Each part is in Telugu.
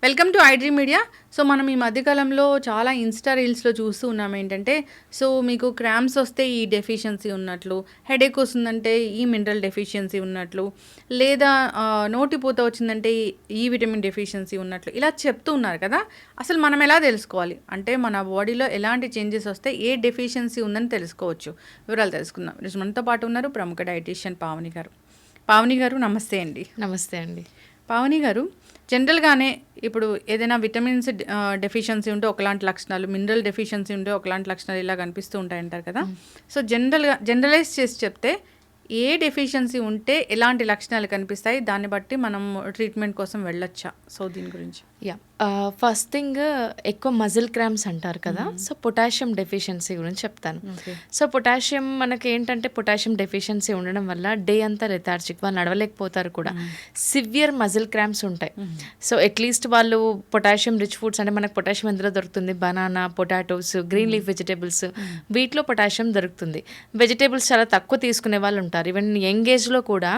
Welcome to iDream media. So మనం ఈ మధ్యకాలంలో చాలా ఇన్స్టా రీల్స్లో చూస్తూ ఉన్నాం ఏంటంటే, సో మీకు క్రామ్స్ వస్తే ఈ డెఫిషియన్సీ ఉన్నట్లు, హెడేక్ వస్తుందంటే ఈ మినరల్ డెఫిషియన్సీ ఉన్నట్లు, లేదా నోటిపూత వచ్చిందంటే ఈ విటమిన్ డెఫిషియన్సీ ఉన్నట్లు ఇలా చెప్తూ ఉన్నారు కదా. అసలు మనం ఎలా తెలుసుకోవాలి అంటే మన బాడీలో ఎలాంటి చేంజెస్ వస్తే ఏ డెఫిషియన్సీ ఉందని తెలుసుకోవచ్చు. వివరాలు తెలుసుకుందాం. ఈరోజు మనతో పాటు ఉన్నారు ప్రముఖ డైటీషియన్ పావని గారు. పావని గారు నమస్తే అండి. నమస్తే అండి. పావని గారు, జనరల్గానే ఇప్పుడు ఏదైనా విటమిన్స్ డెఫిషియన్సీ ఉంటే ఒకలాంటి లక్షణాలు, మినరల్ డెఫిషియన్సీ ఉంటే ఒకలాంటి లక్షణాలు ఇలా కనిపిస్తూ ఉంటాయంటారు కదా. సో జనరలైజ్ చేసి చెప్తే ఏ డెఫిషియన్సీ ఉంటే ఎలాంటి లక్షణాలు కనిపిస్తాయి, దాన్ని బట్టి మనం ట్రీట్మెంట్ కోసం వెళ్ళొచ్చా? సో దీని గురించి ఫస్ట్ థింగ్ ఎక్కువ మజిల్ క్రామ్స్ అంటారు కదా. సో పొటాషియం డెఫిషియన్సీ గురించి చెప్తాను. సో పొటాషియం మనకి ఏంటంటే పొటాషియం డెఫిషియన్సీ ఉండడం వల్ల డే అంతా లెథార్జిక్, వాళ్ళు నడవలేకపోతారు కూడా. సివియర్ మజిల్ క్రామ్స్ ఉంటాయి. సో అట్లీస్ట్ వాళ్ళు పొటాషియం రిచ్ ఫుడ్స్ అంటే మనకు పొటాషియం ఎందులో దొరుకుతుంది, banana, potatoes, green leaf vegetables, వీటిలో పొటాషియం దొరుకుతుంది. వెజిటేబుల్స్ చాలా తక్కువ తీసుకునే వాళ్ళు ఉంటారు. ఈవెన్ యంగ్ ఏజ్లో కూడా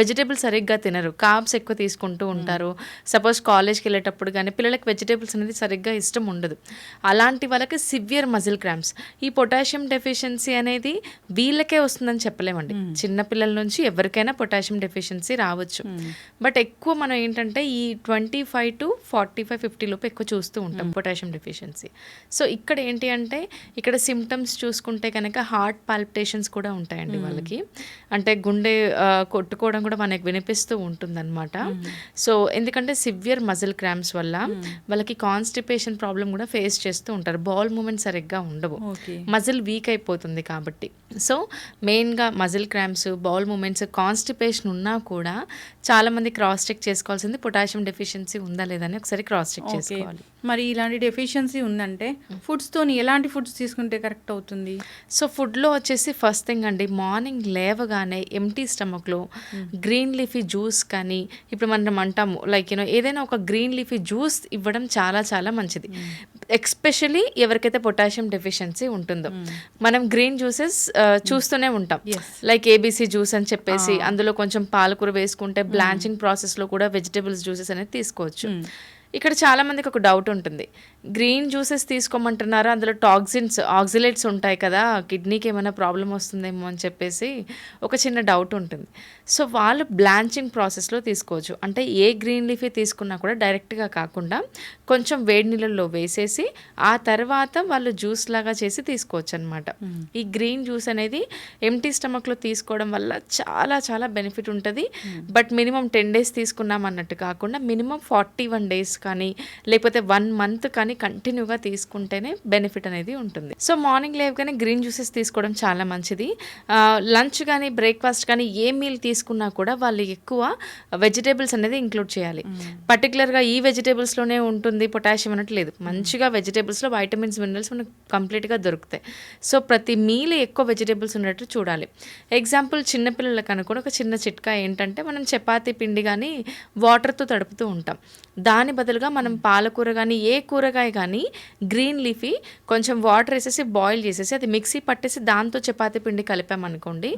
వెజిటేబుల్స్ సరిగ్గా తినరు, కార్బ్స్ ఎక్కువ తీసుకుంటూ ఉంటారు. సపోజ్ కాలేజ్కి వెళ్ళేటప్పుడు కానీ పిల్లలకి వెజిటేబుల్స్ అనేది సరిగ్గా ఇష్టం ఉండదు. అలాంటి వాళ్ళకి సివియర్ మజిల్ క్రామ్స్. ఈ పొటాషియం డెఫిషియన్సీ అనేది వీళ్ళకే వస్తుందని చెప్పలేమండి. చిన్నపిల్లల నుంచి ఎవరికైనా పొటాషియం డెఫిషియన్సీ రావచ్చు. బట్ ఎక్కువ మనం ఏంటంటే ఈ 25 to 45, 50 లోపు ఎక్కువ చూస్తూ ఉంటాం పొటాషియం డెఫిషియన్సీ. సో ఇక్కడ ఏంటి అంటే ఇక్కడ సిమ్టమ్స్ చూసుకుంటే కనుక హార్ట్ పాల్పిటేషన్స్ కూడా ఉంటాయండి వాళ్ళకి. అంటే గుండె కొట్టుకోవడం కూడా మనకు వినిపిస్తూ ఉంటుందన్నమాట. సో ఎందుకంటే సివియర్ మజిల్ క్రామ్స్ వల్ల వాళ్ళకి కాన్స్టిపేషన్ ప్రాబ్లం కూడా ఫేస్ చేస్తూ ఉంటారు. బౌల్ మూమెంట్ సరిగ్గా ఉండవు, మజిల్ వీక్ అయిపోతుంది కాబట్టి. సో మెయిన్గా muscle cramps, bowel movements, constipation ఉన్నా కూడా చాలా మంది క్రాస్ చెక్ చేసుకోవాల్సింది పొటాషియం డెఫిషియన్సీ ఉందా లేదని ఒకసారి క్రాస్ చెక్ చేసుకోవాలి. మరి ఇలాంటి డెఫిషియన్సీ ఉందంటే ఫుడ్స్తో ఎలాంటి ఫుడ్స్ తీసుకుంటే కరెక్ట్ అవుతుంది? సో ఫుడ్లో వచ్చేసి ఫస్ట్ థింగ్ అండి, మార్నింగ్ లేవగానే ఎంటీ స్టమక్లో గ్రీన్ లీఫీ జ్యూస్ కానీ, ఇప్పుడు మనం అంటాము లైక్ ఏదైనా ఒక గ్రీన్ లీఫీ జ్యూస్ ఇవ్వడం చాలా చాలా మంచిది. ఎక్స్పెషలీ ఎవరికైతే పొటాషియం డెఫిషియన్సీ ఉంటుందో. మనం గ్రీన్ జ్యూసెస్ చూస్తూనే ఉంటాం, లైక్ ఏబీసీ జ్యూస్ అని చెప్పేసి అందులో కొంచెం పాలకూర వేసుకుంటే బ్లాంచింగ్ ప్రాసెస్లో కూడా వెజిటబుల్స్ జ్యూసెస్ అనేది తీసుకోవచ్చు. ఇక్కడ చాలా మందికి ఒక డౌట్ ఉంటుంది, గ్రీన్ జ్యూసెస్ తీసుకోమంటున్నారు, అందులో టాక్సిన్స్, ఆక్సిలేట్స్ ఉంటాయి కదా, కిడ్నీకి ఏమైనా ప్రాబ్లం వస్తుందేమో అని చెప్పేసి ఒక చిన్న డౌట్ ఉంటుంది. సో వాళ్ళు బ్లాంచింగ్ ప్రాసెస్లో తీసుకోవచ్చు. అంటే ఏ గ్రీన్ లీఫీ తీసుకున్నా కూడా డైరెక్ట్గా కాకుండా కొంచెం వేడి నీళ్ళల్లో వేసేసి ఆ తర్వాత వాళ్ళు జ్యూస్ లాగా చేసి తీసుకోవచ్చు అనమాట. ఈ గ్రీన్ జ్యూస్ అనేది ఎంటీ స్టమక్లో తీసుకోవడం వల్ల చాలా చాలా బెనిఫిట్ ఉంటుంది. బట్ మినిమం 10 days తీసుకున్నాం అన్నట్టు కాకుండా మినిమం 41 days కానీ లేకపోతే 1 month కానీ కంటిన్యూగా తీసుకుంటేనే బెనిఫిట్ అనేది ఉంటుంది. సో మార్నింగ్ లేవగానే గ్రీన్ జ్యూసెస్ తీసుకోవడం చాలా మంచిది. లంచ్ కానీ బ్రేక్ఫాస్ట్ కానీ ఏ మీల్ తీసుకున్నా కూడా వాళ్ళు ఎక్కువ వెజిటేబుల్స్ అనేది ఇంక్లూడ్ చేయాలి. పర్టికులర్గా ఈ వెజిటేబుల్స్లోనే ఉంటుంది పొటాషియం అన్నట్టు లేదు. మంచిగా వెజిటేబుల్స్లో వైటమిన్స్, మినరల్స్ మనకు కంప్లీట్గా దొరుకుతాయి. సో ప్రతి మీల్ ఎక్కువ వెజిటేబుల్స్ ఉన్నట్టు చూడాలి. ఎగ్జాంపుల్ చిన్నపిల్లలకు అనుకుని ఒక చిన్న చిట్కా ఏంటంటే, మనం చపాతీ పిండి కానీ వాటర్తో తడుపుతూ ఉంటాం. దాని బదులుగా మనం పాలకూర కానీ ఏ కూరగాయ కానీ గ్రీన్ లీఫీ కొంచెం వాటర్ వేసేసి బాయిల్ చేసేసి అది మిక్సీ పట్టేసి దాంతో చపాతీ పిండి కలిపామనుకోండి.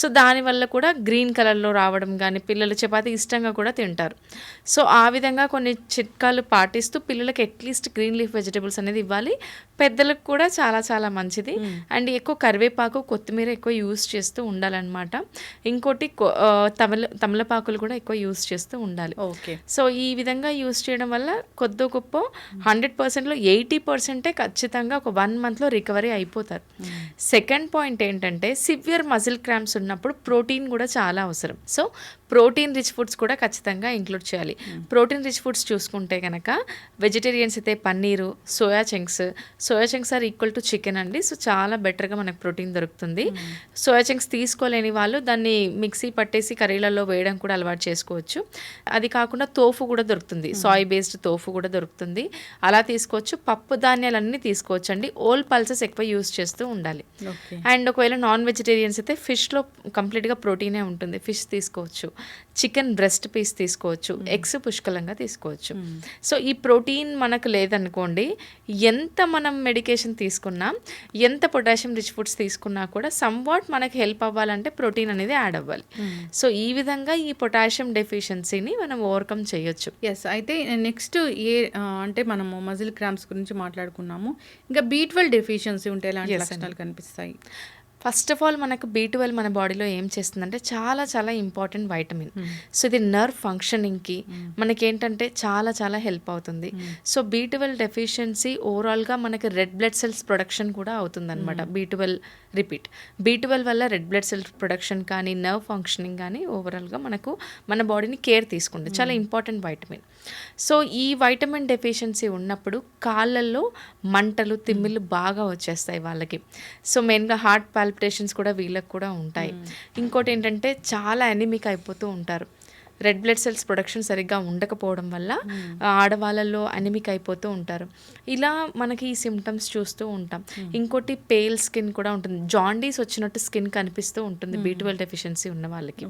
సో దానివల్ల కూడా గ్రీన్ కలర్లో రావడం కానీ పిల్లలు చపాతీ ఇష్టంగా కూడా తింటారు. సో ఆ విధంగా కొన్ని చిట్కాలు పాటిస్తూ పిల్లలకి అట్లీస్ట్ గ్రీన్ లీఫ్ వెజిటేబుల్స్ అనేది ఇవ్వాలి. పెద్దలకు కూడా చాలా చాలా మంచిది. అండ్ ఎక్కువ కరివేపాకు, కొత్తిమీర ఎక్కువ యూస్ చేస్తూ ఉండాలన్నమాట. ఇంకోటి తమలపాకులు కూడా ఎక్కువ యూస్ చేస్తూ ఉండాలి. సో ఈ విధంగా యూస్ చేయడం వల్ల కొద్ది గొప్ప 100%లో 80% ఖచ్చితంగా ఒక 1 monthలో రికవరీ అయిపోతారు. సెకండ్ పాయింట్ ఏంటంటే, సివియర్ మజిల్ క్రామ్స్ ఉన్నప్పుడు ప్రోటీన్ కూడా చాలా అవసరం. సో ప్రోటీన్ రిచ్ ఫుడ్స్ కూడా ఖచ్చితంగా ఇంక్లూడ్ చేయాలి. ప్రోటీన్ రిచ్ ఫుడ్స్ చూసుకుంటే కనుక వెజిటేరియన్స్ అయితే paneer, soya chunks are equal to chicken అండి. సో చాలా బెటర్గా మనకు ప్రోటీన్ దొరుకుతుంది. సోయా చంక్స్ తీసుకోలేని వాళ్ళు దాన్ని మిక్సీ పట్టేసి కర్రీలలో వేయడం కూడా అలవాటు చేసుకోవచ్చు. అది కాకుండా తోఫు కూడా దొరుకుతుంది, సాయ్ బేస్డ్ తోఫు కూడా దొరుకుతుంది, అలా తీసుకోవచ్చు. పప్పు ధాన్యాలన్నీ తీసుకోవచ్చు అండి. ఓల్ పల్సెస్ ఎక్కువ యూస్ చేస్తూ ఉండాలి. అండ్ ఒకవేళ నాన్ వెజిటేరియన్స్ అయితే ఫిష్లో కంప్లీట్గా ప్రోటీనే ఉంటుంది, ఫిష్ తీసుకోవచ్చు. చికెన్ బ్రెస్ట్ పీస్ తీసుకోవచ్చు, ఎగ్స్ పుష్కలంగా తీసుకోవచ్చు. సో ఈ ప్రోటీన్ మనకు లేదనుకోండి, ఎంత మనం మెడికేషన్ తీసుకున్నా, ఎంత పొటాషియం రిచ్ ఫుడ్స్ తీసుకున్నా కూడా సమ్వాట్ మనకి హెల్ప్ అవ్వాలంటే ప్రోటీన్ అనేది యాడ్ అవ్వాలి. సో ఈ విధంగా ఈ పొటాషియం డెఫిషియన్సీని మనం ఓవర్కమ్ చేయొచ్చు. ఎస్. అయితే నెక్స్ట్ అంటే మనము మజిల్ క్రాంప్స్ గురించి మాట్లాడుకున్నాము. ఇంకా B12 డెఫిషియన్సీ ఉంటే ఎలాంటి లక్షణాలు కనిపిస్తాయి? ఫస్ట్ ఆఫ్ ఆల్ మనకు B12 మన బాడీలో ఏం చేస్తుందంటే చాలా చాలా ఇంపార్టెంట్ వైటమిన్. సో ఇది నర్వ్ ఫంక్షనింగ్కి మనకేంటంటే చాలా చాలా హెల్ప్ అవుతుంది. సో B12 డెఫిషియన్సీ ఓవరాల్గా మనకి రెడ్ బ్లడ్ సెల్స్ ప్రొడక్షన్ కూడా అవుతుంది అనమాట. B12 వల్ల రెడ్ బ్లడ్ సెల్స్ ప్రొడక్షన్ కానీ నర్వ్ ఫంక్షనింగ్ కానీ ఓవరాల్గా మనకు మన బాడీని కేర్ తీసుకుంటుంది. చాలా ఇంపార్టెంట్ వైటమిన్. సో ఈ వైటమిన్ డెఫిషియన్సీ ఉన్నప్పుడు కాళ్ళల్లో మంటలు, తిమ్మిళ్ళు బాగా వచ్చేస్తాయి వాళ్ళకి. సో మెయిన్గా హార్ట్ పాల్పిటేషన్స్ కూడా వీళ్ళకి కూడా ఉంటాయి. ఇంకోటి ఏంటంటే చాలా ఎనిమిక్ అయిపోతూ ఉంటారు. రెడ్ బ్లడ్ సెల్స్ ప్రొడక్షన్ సరిగ్గా ఉండకపోవడం వల్ల ఆడవాళ్ళల్లో అనిమిక్ అయిపోతూ ఉంటారు. ఇలా మనకి ఈ సిమ్టమ్స్ చూస్తూ ఉంటాం. ఇంకోటి పేల్ స్కిన్ కూడా ఉంటుంది. జాండీస్ వచ్చినట్టు స్కిన్ కనిపిస్తూ ఉంటుంది B12 డెఫిషియన్సీ ఉన్న వాళ్ళకి.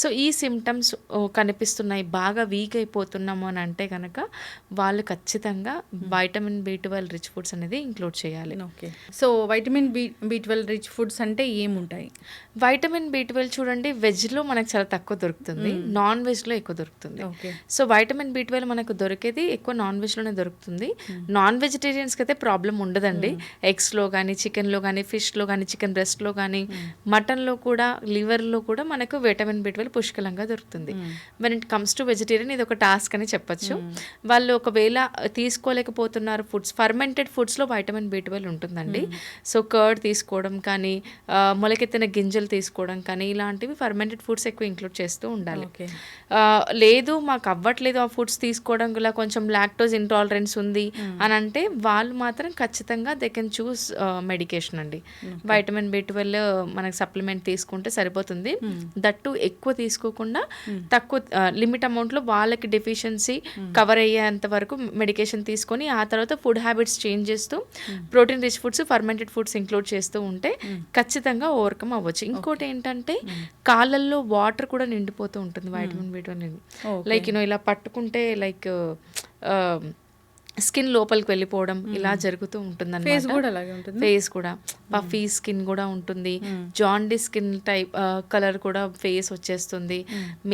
సో ఈ సిమ్టమ్స్ కనిపిస్తున్నాయి, బాగా వీక్ అయిపోతున్నాము అని అంటే కనుక వాళ్ళు ఖచ్చితంగా వైటమిన్ B12 రిచ్ ఫుడ్స్ అనేది ఇంక్లూడ్ చేయాలి. Okay. So vitamin B12 rich foods అంటే ఏముంటాయి? వైటమిన్ B12 చూడండి, వెజ్లో మనకు చాలా తక్కువ దొరుకుతుంది, నాన్ వెజ్లో ఎక్కువ దొరుకుతుంది. ఓకే. సో వైటమిన్ B12 మనకు దొరికేది ఎక్కువ నాన్ వెజ్లోనే దొరుకుతుంది. నాన్ వెజిటేరియన్స్కి అయితే ప్రాబ్లం ఉండదండి. ఎగ్స్లో కానీ, చికెన్లో కానీ, ఫిష్లో కానీ, చికెన్ బ్రెస్ట్లో కానీ, మటన్లో కూడా, లివర్లో కూడా మనకు వైటమిన్ B12 పుష్కలంగా దొరుకుతుంది. When it comes to vegetarian ఇది ఒక టాస్క్ అని చెప్పొచ్చు. వాళ్ళు ఒకవేళ తీసుకోలేకపోతున్నారు ఫుడ్స్, ఫర్మెంటెడ్ ఫుడ్స్లో వైటమిన్ B12 ఉంటుందండి. సో కర్డ్ తీసుకోవడం కానీ, మొలకెత్తిన గింజలు తీసుకోవడం కానీ, ఇలాంటివి ఫర్మెంటెడ్ ఫుడ్స్ ఎక్కువ ఇంక్లూడ్ చేస్తూ ఉండాలి. లేదు మాకు అవ్వట్లేదు ఆ ఫుడ్స్ తీసుకోవడం వల్ల, కొంచెం లాక్టోజ్ ఇంటాలరెన్స్ ఉంది అని అంటే వాళ్ళు మాత్రం ఖచ్చితంగా దే కెన్ చూస్ మెడికేషన్ అండి. వైటమిన్ B12 మనకు సప్లిమెంట్ తీసుకుంటే సరిపోతుంది. దట్టు ఎక్కువ తీసుకోకుండా తక్కువ లిమిట్ అమౌంట్లో వాళ్ళకి డెఫిషియన్సీ కవర్ అయ్యేంత వరకు మెడికేషన్ తీసుకొని ఆ తర్వాత ఫుడ్ హ్యాబిట్స్ చేంజ్ చేస్తూ protein rich foods, fermented foods include చేస్తూ ఉంటే ఖచ్చితంగా ఓవర్కమ్ అవ్వచ్చు. ఇంకోటి ఏంటంటే కాళ్ళల్లో వాటర్ కూడా నిండిపోతూ ఉంటుంది వైటమిన్ B12. లైక్ ఇలా పట్టుకుంటే లైక్ స్కిన్ లోపలికి వెళ్ళిపోవడం ఇలా జరుగుతూ ఉంటుంది అన్నమాట. ఫేస్ కూడా పఫీ స్కిన్ కూడా ఉంటుంది. జాండీస్ స్కిన్ టైప్ కలర్ కూడా ఫేస్ వచ్చేస్తుంది.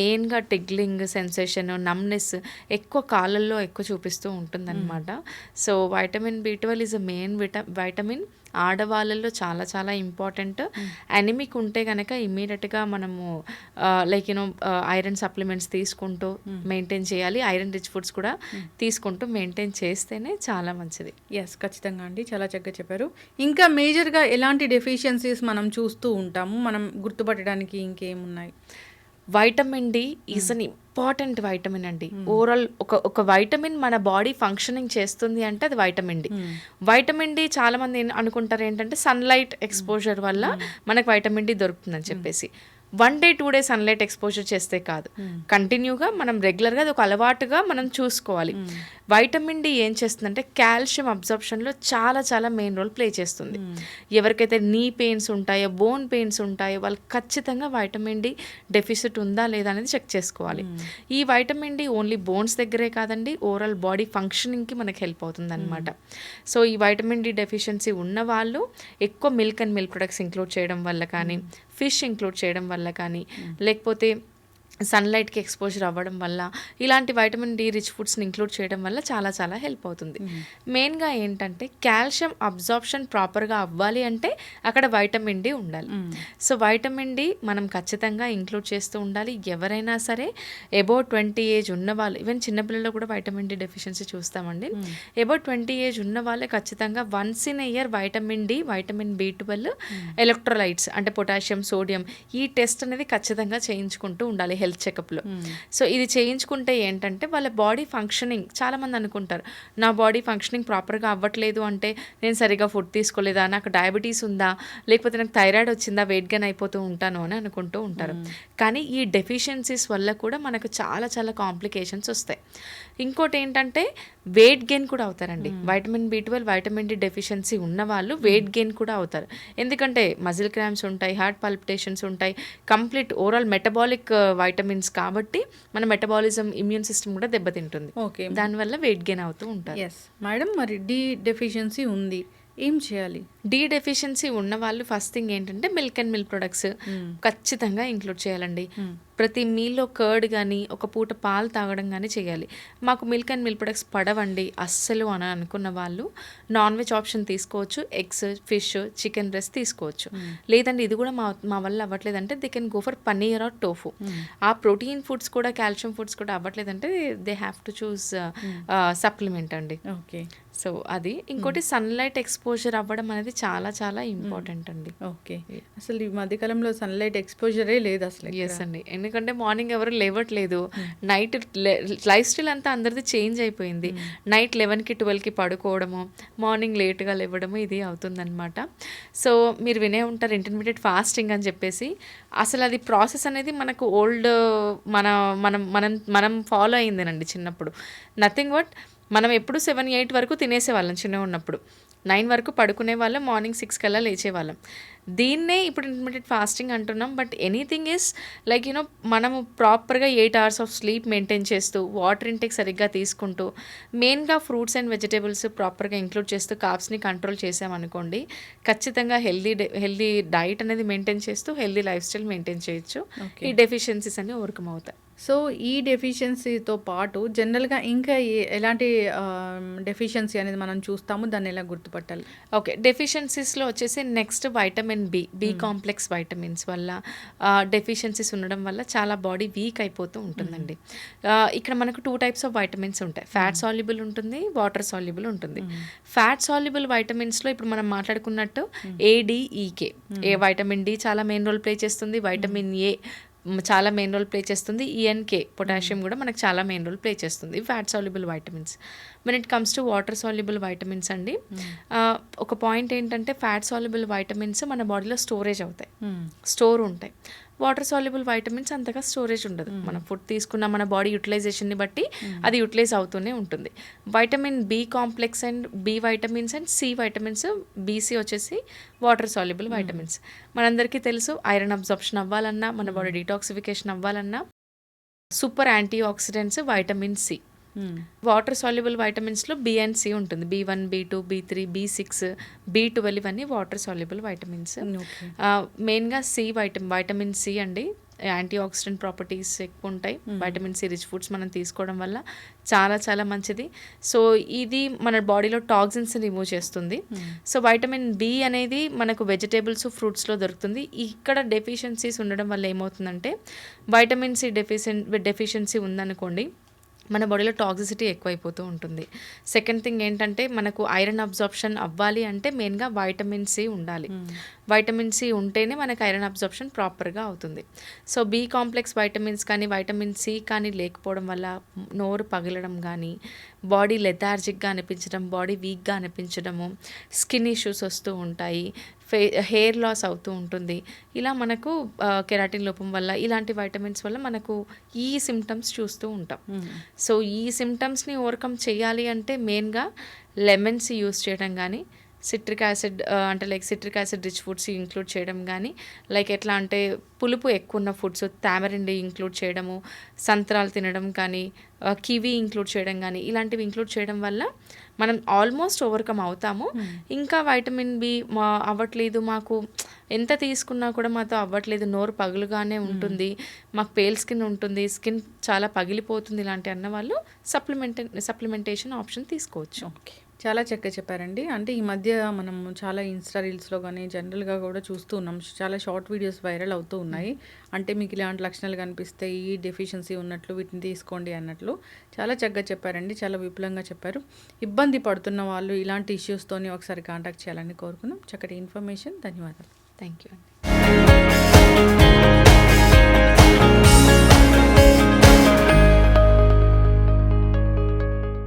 మెయిన్గా టిగ్లింగ్ సెన్సేషన్, నమ్నెస్ ఎక్కువ కాళ్ళల్లో ఎక్కువ చూపిస్తూ ఉంటుంది అనమాట. So vitamin B12 is a main vitamin. ఆడవాళ్ళల్లో చాలా చాలా ఇంపార్టెంట్. అనిమిక్ ఉంటే కనుక ఇమ్మీడియట్గా మనము లైక్ ఐరన్ సప్లిమెంట్స్ తీసుకుంటూ మెయింటైన్ చేయాలి. ఐరన్ రిచ్ ఫుడ్స్ కూడా తీసుకుంటూ మెయింటైన్ చేస్తేనే చాలా మంచిది. ఎస్, ఖచ్చితంగా అండి, చాలా చక్కగా చెప్పారు. ఇంకా మేజర్గా ఎలాంటి డెఫిషియన్సీస్ మనం చూస్తూ ఉంటాము, మనం గుర్తుపట్టడానికి ఇంకేమున్నాయి? Vitamin D is an important vitamin అండి. ఓవరాల్ ఒక వైటమిన్ మన బాడీ ఫంక్షనింగ్ చేస్తుంది అంటే అది వైటమిన్ D. వైటమిన్ D చాలా మంది అనుకుంటారు ఏంటంటే సన్లైట్ ఎక్స్పోజర్ వల్ల మనకు వైటమిన్ D దొరుకుతుందని చెప్పేసి. 1 day 2 days సన్లైట్ ఎక్స్పోజర్ చేస్తే కాదు, కంటిన్యూగా మనం రెగ్యులర్గా అది ఒక అలవాటుగా మనం చూసుకోవాలి. వైటమిన్ D ఏం చేస్తుందంటే కాల్షియం అబ్జర్ప్షన్లో చాలా చాలా మెయిన్ రోల్ ప్లే చేస్తుంది. ఎవరికైతే నీ పెయిన్స్ ఉంటాయో, బోన్ పెయిన్స్ ఉంటాయో వాళ్ళకి ఖచ్చితంగా వైటమిన్ D డెఫిసిట్ ఉందా లేదా అనేది చెక్ చేసుకోవాలి. ఈ వైటమిన్ D ఓన్లీ బోన్స్ దగ్గరే కాదండి, ఓవరాల్ బాడీ ఫంక్షనింగ్కి మనకి హెల్ప్ అవుతుంది అనమాట. సో ఈ వైటమిన్ D డెఫిషియన్సీ ఉన్న వాళ్ళు ఎక్కువ milk and milk products include చేయడం వల్ల కానీ, ఫిష్ ఇంక్లూడ్ చేయడం వల్ల కానీ, లేకపోతే సన్లైట్కి ఎక్స్పోజర్ అవ్వడం వల్ల, ఇలాంటి వైటమిన్ D రిచ్ ఫుడ్స్ని ఇంక్లూడ్ చేయడం వల్ల చాలా చాలా హెల్ప్ అవుతుంది. మెయిన్గా ఏంటంటే కాల్షియం అబ్జార్ప్షన్ ప్రాపర్గా అవ్వాలి అంటే అక్కడ వైటమిన్ D ఉండాలి. సో వైటమిన్ D మనం ఖచ్చితంగా ఇంక్లూడ్ చేస్తూ ఉండాలి. ఎవరైనా సరే అబౌట్ 20 ఏజ్ ఉన్న వాళ్ళు, ఈవెన్ చిన్నపిల్లల్లో కూడా వైటమిన్ D డెఫిషియన్సీ చూస్తామండి. అబౌట్ 20 ఏజ్ ఉన్న వాళ్ళే ఖచ్చితంగా once in a year vitamin D, vitamin B12, electrolytes అంటే పొటాషియం, సోడియం, ఈ టెస్ట్ అనేది ఖచ్చితంగా చేయించుకుంటూ ఉండాలి హెల్త్ చెకప్లో. సో ఇది చేయించుకుంటే ఏంటంటే వాళ్ళ బాడీ ఫంక్షనింగ్, చాలామంది అనుకుంటారు నా బాడీ ఫంక్షనింగ్ ప్రాపర్గా అవ్వట్లేదు అంటే నేను సరిగా ఫుడ్ తీసుకోలేదా, నాకు డయాబెటీస్ ఉందా, లేకపోతే నాకు థైరాయిడ్ వచ్చిందా, వెయిట్ గెయిన్ అయిపోతూ ఉంటాను అని అనుకుంటూ ఉంటారు. కానీ ఈ డెఫిషియన్సీస్ వల్ల కూడా మనకు చాలా చాలా కాంప్లికేషన్స్ వస్తాయి. ఇంకోటి ఏంటంటే వెయిట్ గెయిన్ కూడా అవుతారండి. Vitamin B12 vitamin D deficiency ఉన్న వాళ్ళు వెయిట్ గెయిన్ కూడా అవుతారు. ఎందుకంటే మజిల్ క్రాంప్స్ ఉంటాయి, హార్ట్ పల్పిటేషన్స్ ఉంటాయి, కంప్లీట్ ఓవరాల్ మెటబాలిక్ వైటమిన్స్ కాబట్టి మన మెటబాలిజం ఇమ్యూన్ సిస్టమ్ కూడా దెబ్బతింటుంది. ఓకే. దానివల్ల వెయిట్ గెయిన్ అవుతూ ఉంటారు. ఎస్ మేడం, మరి డి డెఫిషియన్సీ ఉంది, ఏం చేయాలి? డి డెఫిషియన్సీ ఉన్న వాళ్ళు ఫస్ట్ థింగ్ ఏంటంటే మిల్క్ అండ్ మిల్క్ ప్రొడక్ట్స్ ఖచ్చితంగా ఇంక్లూడ్ చేయాలండి. ప్రతి మీల్లో కర్డ్ కానీ ఒక పూట పాలు తాగడం కానీ చేయాలి. మాకు మిల్క్ అండ్ మిల్క్ ప్రొడక్ట్స్ పడవండి అస్సలు అని అనుకున్న వాళ్ళు నాన్ వెజ్ ఆప్షన్ తీసుకోవచ్చు. ఎగ్స్, ఫిష్, చికెన్ బ్రెస్ట్ తీసుకోవచ్చు. లేదండి ఇది కూడా మా వల్ల అవ్వట్లేదంటే they can go for paneer or tofu. ఆ ప్రోటీన్ ఫుడ్స్ కూడా కాల్షియం ఫుడ్స్ కూడా అవ్వట్లేదంటే they have to choose supplement అండి. ఓకే. సో అది ఇంకోటి సన్లైట్ ఎక్స్పోజర్ అవ్వడం అనేది చాలా చాలా ఇంపార్టెంట్ అండి. ఓకే. అసలు ఈ మధ్యకాలంలో సన్లైట్ ఎక్స్పోజరే లేదు అసలు. ఎస్ అండి, ఎందుకంటే మార్నింగ్ ఎవరు లేవట్లేదు. నైట్ లైఫ్ స్టైల్ అంతా అందరిది చేంజ్ అయిపోయింది. నైట్ 11కి 12కి పడుకోవడము, మార్నింగ్ లేట్గా లేవడము ఇది అవుతుందన్నమాట. సో మీరు వినే ఉంటారు ఇంటర్మీడియట్ ఫాస్టింగ్ అని చెప్పేసి. అసలు అది ప్రాసెస్ అనేది మనకు ఓల్డ్ మనం ఫాలో అయిందేనండి చిన్నప్పుడు. నథింగ్ బట్ మనం ఎప్పుడు 7-8 వరకు తినేసేవాళ్ళం చిన్నగా ఉన్నప్పుడు. 9 వరకు పడుకునే వాళ్ళం, మార్నింగ్ 6 కల్లా లేచేవాళ్ళం. దీన్నే ఇప్పుడు ఇంటర్మీడియట్ ఫాస్టింగ్ అంటున్నాం. బట్ ఎనీథింగ్ ఈస్ లైక్ మనము ప్రాపర్గా 8 hours ఆఫ్ స్లీప్ మెయింటైన్ చేస్తూ, వాటర్ ఇంటేక్ సరిగ్గా తీసుకుంటూ, మెయిన్గా ఫ్రూట్స్ అండ్ వెజిటేబుల్స్ ప్రాపర్గా ఇంక్లూడ్ చేస్తూ కార్బ్స్ని కంట్రోల్ చేసామనుకోండి, ఖచ్చితంగా హెల్దీ డైట్ అనేది మెయింటైన్ చేస్తూ హెల్దీ లైఫ్ స్టైల్ మెయింటైన్ చేయొచ్చు. ఈ డెఫిషియన్సీస్ అన్ని ఓవర్కమ్ అవుతాయి. సో ఈ డెఫిషియన్సీతో పాటు జనరల్గా ఇంకా ఎలాంటి డెఫిషియన్సీ అనేది మనం చూస్తాము, దాన్ని ఎలా గుర్తుపట్టాలి? ఓకే, డెఫిషియన్సీస్లో వచ్చేసి next vitamin B complex vitamins వల్ల డెఫిషియన్సీస్ ఉండడం వల్ల చాలా బాడీ వీక్ అయిపోతూ ఉంటుందండి. ఇక్కడ మనకు 2 types ఆఫ్ వైటమిన్స్ ఉంటాయి. ఫ్యాట్ సాల్యుబుల్ ఉంటుంది, వాటర్ సాల్యుబుల్ ఉంటుంది. ఫ్యాట్ సాల్యుబుల్ వైటమిన్స్లో ఇప్పుడు మనం మాట్లాడుకున్నట్టు ADEK, వైటమిన్ డి చాలా మెయిన్ రోల్ ప్లే చేస్తుంది. వైటమిన్ ఏ చాలా మెయిన్ రోల్ ప్లే చేస్తుంది. ENK పొటాషియం కూడా మనకు చాలా మెయిన్ రోల్ ప్లే చేస్తుంది. Fat soluble vitamins. when it comes to water soluble vitamins అండి, ఒక పాయింట్ ఏంటంటే ఫ్యాట్ సాల్యుబుల్ వైటమిన్స్ మన బాడీలో స్టోరేజ్ అవుతాయి, స్టోర్ ఉంటాయి. వాటర్ సాల్యుబుల్ వైటమిన్స్ అంతగా స్టోరేజ్ ఉండదు. మనం ఫుడ్ తీసుకున్న మన బాడీ యూటిలైజేషన్ని బట్టి అది యూటిలైజ్ అవుతూనే ఉంటుంది. Vitamin B complex and B vitamins and C vitamins, BC వచ్చేసి వాటర్ సాల్యుబుల్ వైటమిన్స్. మనందరికీ తెలుసు ఐరన్ అబ్జార్ప్షన్ అవ్వాలన్నా, మన బాడీ డీటాక్సిఫికేషన్ అవ్వాలన్నా super antioxidants vitamin C. Water soluble వైటమిన్స్లో B and C ఉంటుంది. B1, B2, B3, B6, B12 ఇవన్నీ వాటర్ సాల్యుబుల్ వైటమిన్స్. మెయిన్గా వైటమిన్ సి అండి, యాంటీ ఆక్సిడెంట్ ప్రాపర్టీస్ ఎక్కువ ఉంటాయి. వైటమిన్ సి రిచ్ ఫుడ్స్ మనం తీసుకోవడం వల్ల చాలా చాలా మంచిది. సో ఇది మన బాడీలో టాక్సిన్స్ రిమూవ్ చేస్తుంది. సో వైటమిన్ బి అనేది మనకు వెజిటేబుల్స్, ఫ్రూట్స్లో దొరుకుతుంది. ఇక్కడ డెఫిషియన్సీస్ ఉండడం వల్ల ఏమవుతుందంటే, వైటమిన్ సి డెఫిషియన్సీ ఉందనుకోండి, మన బాడీలో టాక్సిసిటీ ఎక్కువైపోతూ ఉంటుంది. సెకండ్ థింగ్ ఏంటంటే, మనకు ఐరన్ అబ్జార్ప్షన్ అవ్వాలి అంటే మెయిన్గా వైటమిన్ సి ఉండాలి. వైటమిన్ సి ఉంటేనే మనకు ఐరన్ అబ్జార్ప్షన్ ప్రాపర్గా అవుతుంది. సో బి కాంప్లెక్స్ వైటమిన్స్ కానీ వైటమిన్ సి కానీ లేకపోవడం వల్ల నోరు పగిలడం కానీ, బాడీ లెథార్జిక్గా అనిపించడం, బాడీ వీక్గా అనిపించడము, స్కిన్ ఇష్యూస్ వస్తూ ఉంటాయి, హెయిర్ లాస్ అవుతూ ఉంటుంది. ఇలా మనకు కెరాటిన్ లోపం వల్ల, ఇలాంటి వైటమిన్స్ వల్ల మనకు ఈ సిమ్టమ్స్ చూస్తూ ఉంటాం. సో ఈ సిమ్టమ్స్ని ఓవర్కమ్ చేయాలి అంటే మెయిన్గా లెమన్స్ యూస్ చేయడం కానీ, సిట్రిక్ యాసిడ్ అంటే like citric acid rich foods include చేయడం కానీ, లైక్ ఎట్లా అంటే పులుపు ఎక్కువ ఉన్న ఫుడ్స్ తామరిండి ఇంక్లూడ్ చేయడము, సంత్రాలు తినడం కానీ, కివీ ఇంక్లూడ్ చేయడం కానీ, ఇలాంటివి ఇంక్లూడ్ చేయడం వల్ల మనం ఆల్మోస్ట్ ఓవర్కమ్ అవుతాము. ఇంకా వైటమిన్ బి అవ్వట్లేదు, మాకు ఎంత తీసుకున్నా కూడా మాతో అవ్వట్లేదు, నోరు పగులుగానే ఉంటుంది, మాకు పేల్ స్కిన్ ఉంటుంది, స్కిన్ చాలా పగిలిపోతుంది, ఇలాంటి అన్న వాళ్ళు సప్లిమెంటేషన్ ఆప్షన్ తీసుకోవచ్చు. ఓకే, చాలా చక్కగా చెప్పారండి. అంటే ఈ మధ్య మనం చాలా ఇన్స్టా రీల్స్లో కానీ జనరల్గా కూడా చూస్తూ ఉన్నాం, చాలా షార్ట్ వీడియోస్ వైరల్ అవుతూ ఉన్నాయి. అంటే మీకు ఇలాంటి లక్షణాలు కనిపిస్తే ఈ డెఫిషియన్సీ ఉన్నట్లు వీటిని తీసుకోండి అన్నట్లు చాలా చక్కగా చెప్పారండి, చాలా విపులంగా చెప్పారు. ఇబ్బంది పడుతున్న వాళ్ళు ఇలాంటి ఇష్యూస్తోని ఒకసారి కాంటాక్ట్ చేయాలని కోరుకున్నాం. చక్కటి ఇన్ఫర్మేషన్, ధన్యవాదాలు. థ్యాంక్ యూ అండి.